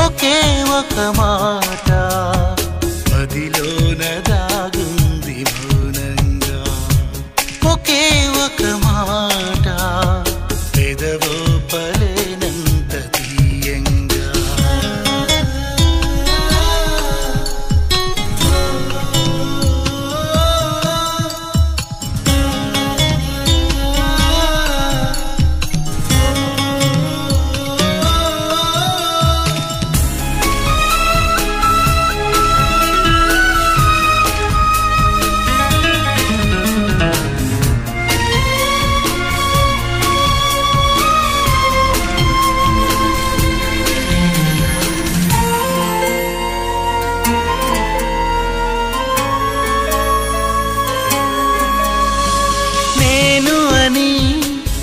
ఒకే ఒక మాట మదిలోన దాగుంది మౌనంగా. ఒకే ఒక మాట పెదవో పలేనంత తీయంగా.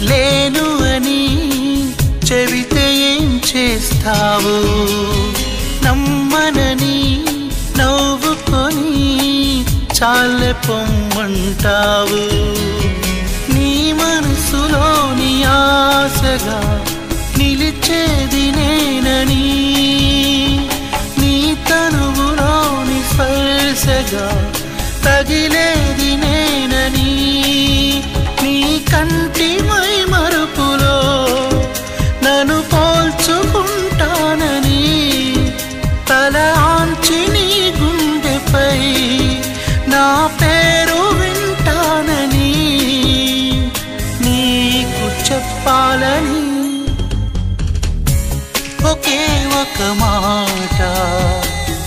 లేను అని చెబితే ఏం చేస్తావు? నమ్మనని నవ్వుకొని చాలే పొమ్మంటావు. నీ మనసులోని ఆశగా నిలిచేది నేనని, నీ తనువులోని స్పర్శగా తగిలేది నేనని, నీ కంటి మై మరుపులో నన్ను పోల్చుకుంటానని, తల ఆంచి నీ గుండెపై నా పేరు వింటానని నీకు చెప్పాలని. ఒకే ఒక మాట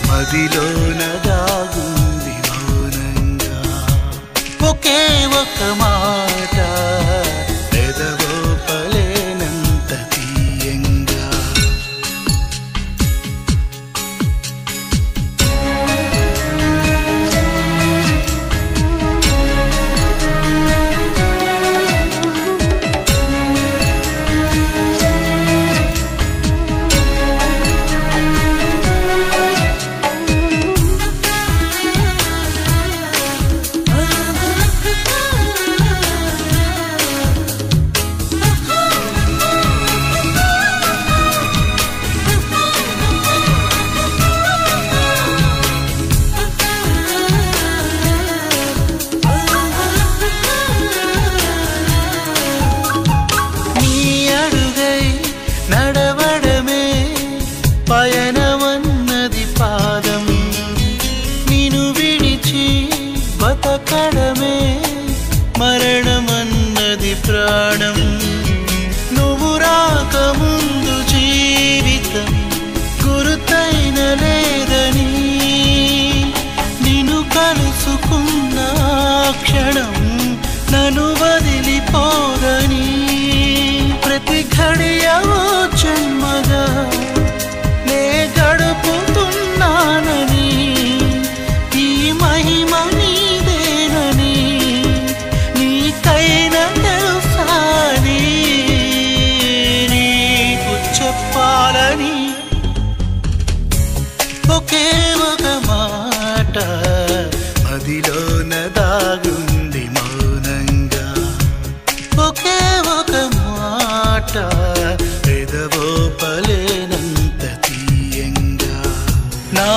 మదిలోన దాగుంది మౌనంగా. ఒకే ఒక మాట పెదవో పలేనంత తీయంగా. నడవడమే పయనమన్నది పాదం, నిన్ను విడిచి బతకడమే మరణమన్నది ప్రాణం. నువ్వు రాకముందు జీవితం గురుతైన లేదని, నిన్ను కలుసుకున్న క్షణం నన్ను వదిలిపోదని, ప్రతి ఘడియవో జన్మగా నే గడుపుతున్నానని, ఈ మహిమ నీదేనని నీకైనా తెలుసాని నీకు చెప్పాలని. ఒకే ఒక మాట మదిలోన దాగుంది మౌనంగా. ఒకే ఒక మాట పెదవో పలేనంత తీయంగా. నా